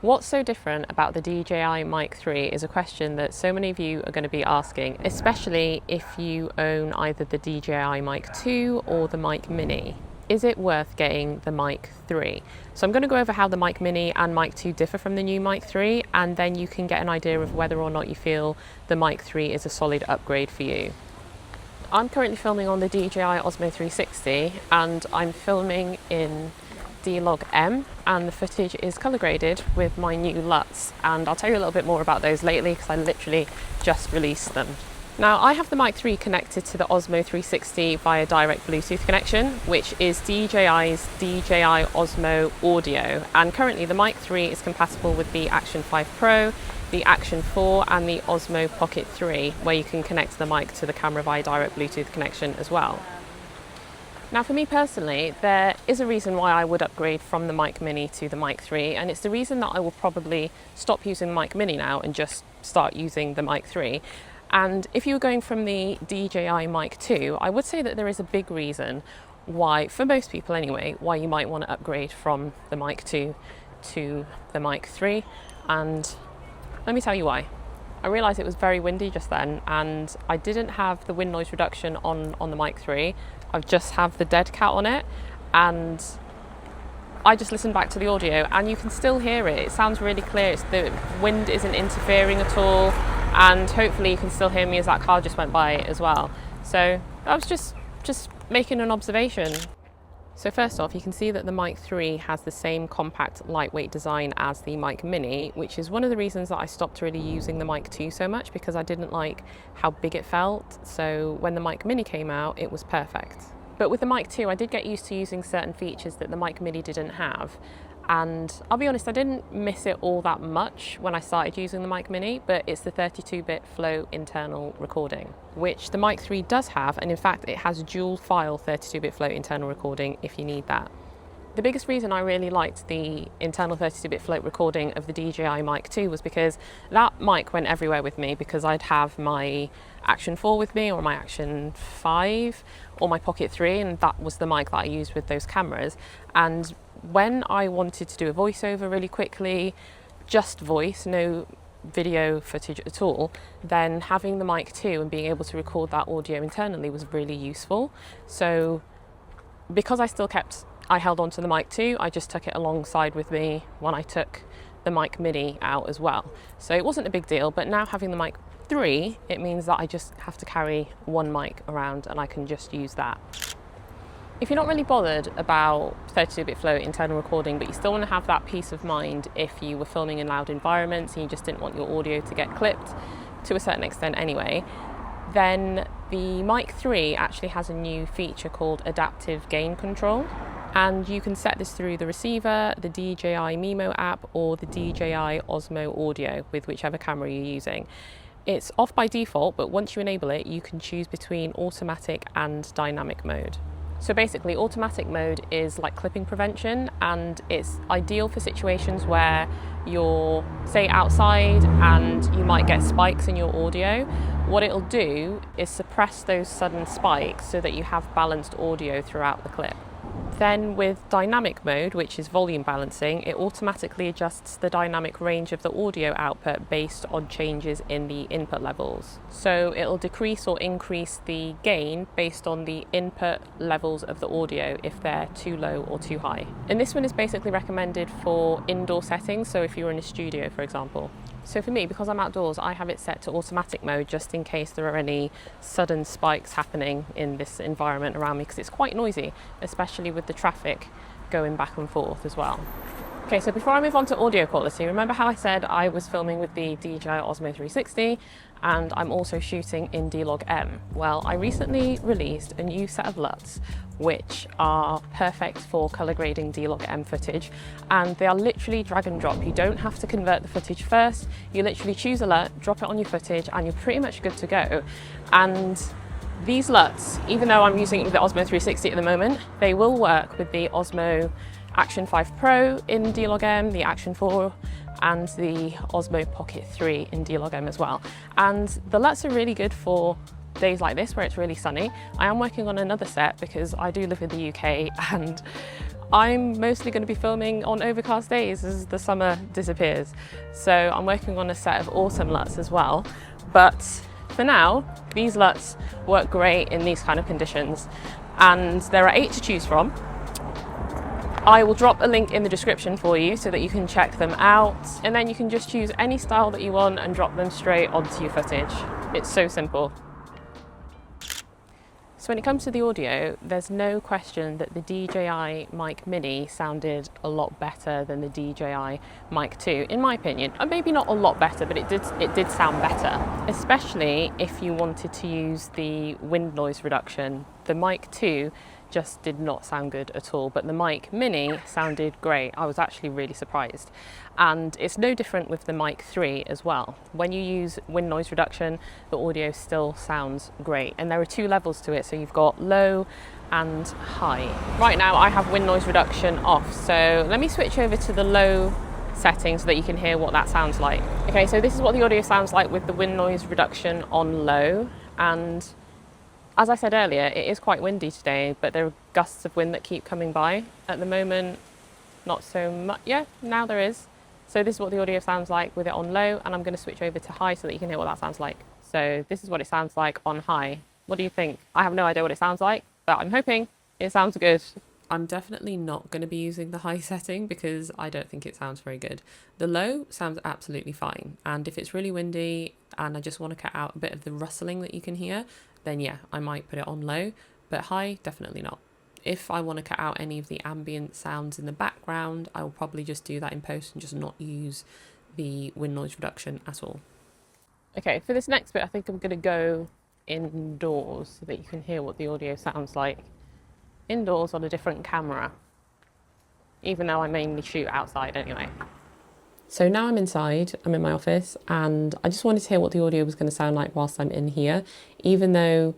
What's so different about the DJI Mic 3 is a question that so many of you are going to be asking, especially if you own either the DJI Mic 2 or the Mic Mini. Is it worth getting the Mic 3? So I'm going to go over how the Mic Mini and Mic 2 differ from the new Mic 3, and then you can get an idea of whether or not you feel the Mic 3 is a solid upgrade for you. I'm currently filming on the DJI Osmo 360 and I'm filming in D-Log-M, and the footage is colour graded with my new LUTs, and I'll tell you a little bit more about those lately because I literally just released them. Now I have the Mic 3 connected to the Osmo 360 via direct Bluetooth connection, which is DJI's DJI Osmo Audio, and currently the Mic 3 is compatible with the Action 5 Pro, the Action 4 and the Osmo Pocket 3, where you can connect the mic to the camera via direct Bluetooth connection as well. Now for me personally, there is a reason why I would upgrade from the Mic Mini to the Mic 3, and it's the reason that I will probably stop using the Mic Mini now and just start using the Mic 3. And if you were going from the DJI Mic 2, I would say that there is a big reason why, for most people anyway, why you might want to upgrade from the Mic 2 to the Mic 3, and let me tell you why. I realised it was very windy just then, and I didn't have the wind noise reduction on the Mic 3. I just have the dead cat on it, and I just listened back to the audio and you can still hear it. It sounds really clear. The wind isn't interfering at all, and hopefully you can still hear me as that car just went by as well. So I was just making an observation. So first off, you can see that the Mic 3 has the same compact, lightweight design as the Mic Mini, which is one of the reasons that I stopped really using the Mic 2 so much, because I didn't like how big it felt. So when the Mic Mini came out, it was perfect. But with the Mic 2, I did get used to using certain features that the Mic Mini didn't have. And I'll be honest, I didn't miss it all that much when I started using the Mic Mini, but it's the 32-bit flow internal recording, which the Mic 3 does have, and in fact it has dual file 32-bit flow internal recording if you need that. The biggest reason I really liked the internal 32-bit float recording of the DJI Mic 2 was because that mic went everywhere with me, because I'd have my Action 4 with me, or my Action 5, or my Pocket 3, and that was the mic that I used with those cameras. And when I wanted to do a voiceover really quickly, just voice, no video footage at all, then having the Mic 2 and being able to record that audio internally was really useful. So because I held on to the Mic 2, I just took it alongside with me when I took the Mic Mini out as well. So it wasn't a big deal, but now having the Mic 3, it means that I just have to carry one mic around and I can just use that. If you're not really bothered about 32-bit flow internal recording, but you still want to have that peace of mind if you were filming in loud environments and you just didn't want your audio to get clipped, to a certain extent anyway, then the Mic 3 actually has a new feature called adaptive gain control. And you can set this through the receiver, the DJI Mimo app, or the DJI Osmo Audio with whichever camera you're using. It's off by default, but once you enable it, you can choose between automatic and dynamic mode. So basically, automatic mode is like clipping prevention, and it's ideal for situations where you're, say, outside and you might get spikes in your audio. What it'll do is suppress those sudden spikes so that you have balanced audio throughout the clip. Then with dynamic mode, which is volume balancing, it automatically adjusts the dynamic range of the audio output based on changes in the input levels. So it'll decrease or increase the gain based on the input levels of the audio if they're too low or too high. And this one is basically recommended for indoor settings, so if you're in a studio, for example. So for me, because I'm outdoors, I have it set to automatic mode just in case there are any sudden spikes happening in this environment around me, because it's quite noisy, especially with the traffic going back and forth as well. Okay, so before I move on to audio quality, remember how I said I was filming with the DJI Osmo 360 and I'm also shooting in D-Log-M? Well, I recently released a new set of LUTs which are perfect for color grading D-Log-M footage, and they are literally drag and drop. You don't have to convert the footage first. You literally choose a LUT, drop it on your footage, and you're pretty much good to go. And these LUTs, even though I'm using it with the Osmo 360 at the moment, they will work with the Osmo Action 5 Pro in D-Log-M, the Action 4, and the Osmo Pocket 3 in D-Log-M as well. And the LUTs are really good for days like this where it's really sunny. I am working on another set because I do live in the UK and I'm mostly going to be filming on overcast days as the summer disappears. So I'm working on a set of autumn LUTs as well. But for now, these LUTs work great in these kind of conditions. And there are 8 to choose from. I will drop a link in the description for you so that you can check them out. And then you can just choose any style that you want and drop them straight onto your footage. It's so simple. So when it comes to the audio, there's no question that the DJI Mic Mini sounded a lot better than the DJI Mic 2, in my opinion. And maybe not a lot better, but it did sound better, especially if you wanted to use the wind noise reduction. The Mic 2 just did not sound good at all, but the Mic Mini sounded great. I was actually really surprised. And it's no different with the Mic 3 as well. When you use wind noise reduction, the audio still sounds great. And there are 2 levels to it, so you've got low and high. Right now I have wind noise reduction off, so let me switch over to the low setting so that you can hear what that sounds like. Okay, so this is what the audio sounds like with the wind noise reduction on low. And as I said earlier, it is quite windy today, but there are gusts of wind that keep coming by. At the moment, not so much. Yeah, now there is. So this is what the audio sounds like with it on low, and I'm going to switch over to high so that you can hear what that sounds like. So this is what it sounds like on high. What do you think? I have no idea what it sounds like, but I'm hoping it sounds good. I'm definitely not going to be using the high setting because I don't think it sounds very good. The low sounds absolutely fine, and if it's really windy and I just want to cut out a bit of the rustling that you can hear, then yeah, I might put it on low, but high, definitely not. If I want to cut out any of the ambient sounds in the background, I will probably just do that in post and just not use the wind noise reduction at all. Okay, for this next bit, I think I'm going to go indoors so that you can hear what the audio sounds like indoors on a different camera, even though I mainly shoot outside anyway. So now I'm inside, I'm in my office, and I just wanted to hear what the audio was going to sound like whilst I'm in here, even though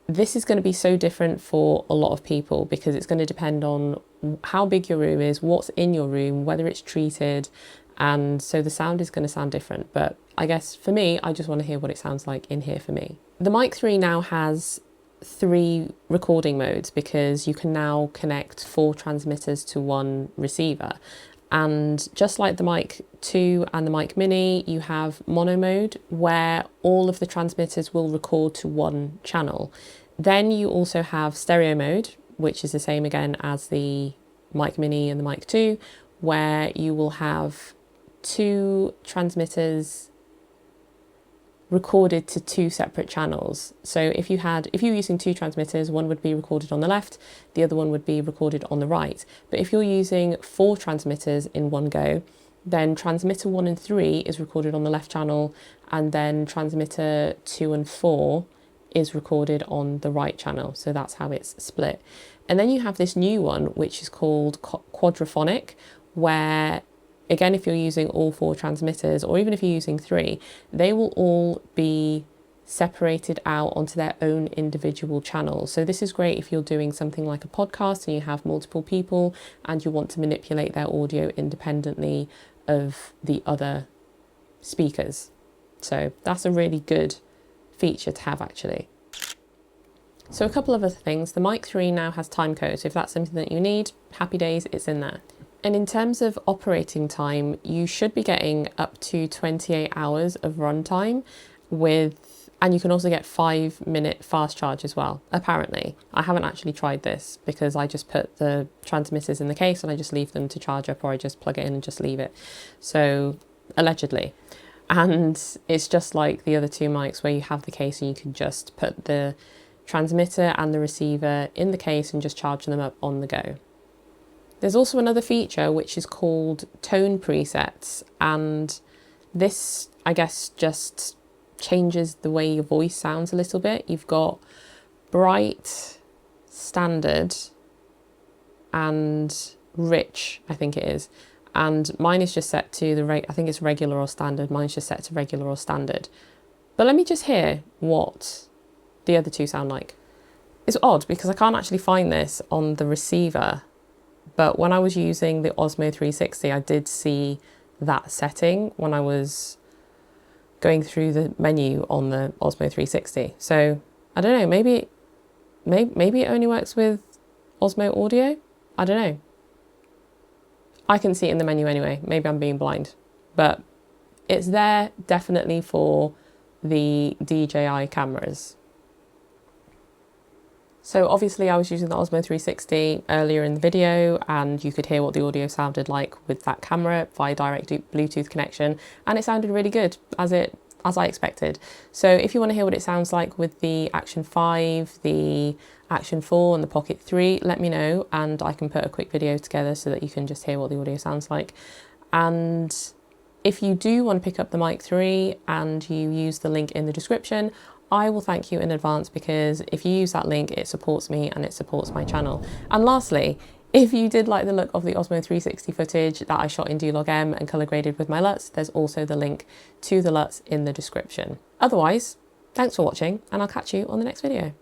this is going to be so different for a lot of people because it's going to depend on how big your room is, what's in your room, whether it's treated, and so the sound is going to sound different. But I guess for me, I just want to hear what it sounds like in here for me. The Mic 3 now has 3 recording modes because you can now connect 4 transmitters to 1 receiver. And just like the Mic 2 and the Mic Mini, you have mono mode where all of the transmitters will record to 1 channel. Then you also have stereo mode, which is the same again as the Mic Mini and the Mic 2, where you will have 2 transmitters recorded to 2 separate channels. So if you were using 2 transmitters, one would be recorded on the left, the other one would be recorded on the right. But if you're using 4 transmitters in one go, then transmitter 1 and 3 is recorded on the left channel, and then transmitter 2 and 4 is recorded on the right channel. So that's how it's split. And then you have this new one, which is called quadraphonic, where again, if you're using all 4 transmitters, or even if you're using 3, they will all be separated out onto their own individual channels. So this is great if you're doing something like a podcast and you have multiple people and you want to manipulate their audio independently of the other speakers. So that's a really good feature to have actually. So a couple of other things. The Mic 3 now has time code. So if that's something that you need, happy days, it's in there. And in terms of operating time, you should be getting up to 28 hours of runtime and you can also get 5-minute fast charge as well, apparently. I haven't actually tried this because I just put the transmitters in the case and I just leave them to charge up, or I just plug it in and just leave it. So allegedly. And it's just like the other 2 mics where you have the case and you can just put the transmitter and the receiver in the case and just charge them up on the go. There's also another feature which is called tone presets, and this, I guess, just changes the way your voice sounds a little bit. You've got bright, standard, and rich, I think it is. And mine is just set to I think it's regular or standard. Mine's just set to regular or standard. But let me just hear what the other 2 sound like. It's odd because I can't actually find this on the receiver. But when I was using the Osmo 360, I did see that setting when I was going through the menu on the Osmo 360. So I don't know, maybe it only works with Osmo Audio. I don't know. I can see it in the menu anyway. Maybe I'm being blind, but it's there definitely for the DJI cameras. So obviously I was using the Osmo 360 earlier in the video, and you could hear what the audio sounded like with that camera via direct Bluetooth connection, and it sounded really good, as I expected. So if you want to hear what it sounds like with the Action 5, the Action 4 and the Pocket 3, let me know and I can put a quick video together so that you can just hear what the audio sounds like. And if you do want to pick up the Mic 3 and you use the link in the description, I will thank you in advance, because if you use that link, it supports me and it supports my channel. And lastly, if you did like the look of the Osmo 360 footage that I shot in D-Log M and colour graded with my LUTs, there's also the link to the LUTs in the description. Otherwise, thanks for watching and I'll catch you on the next video.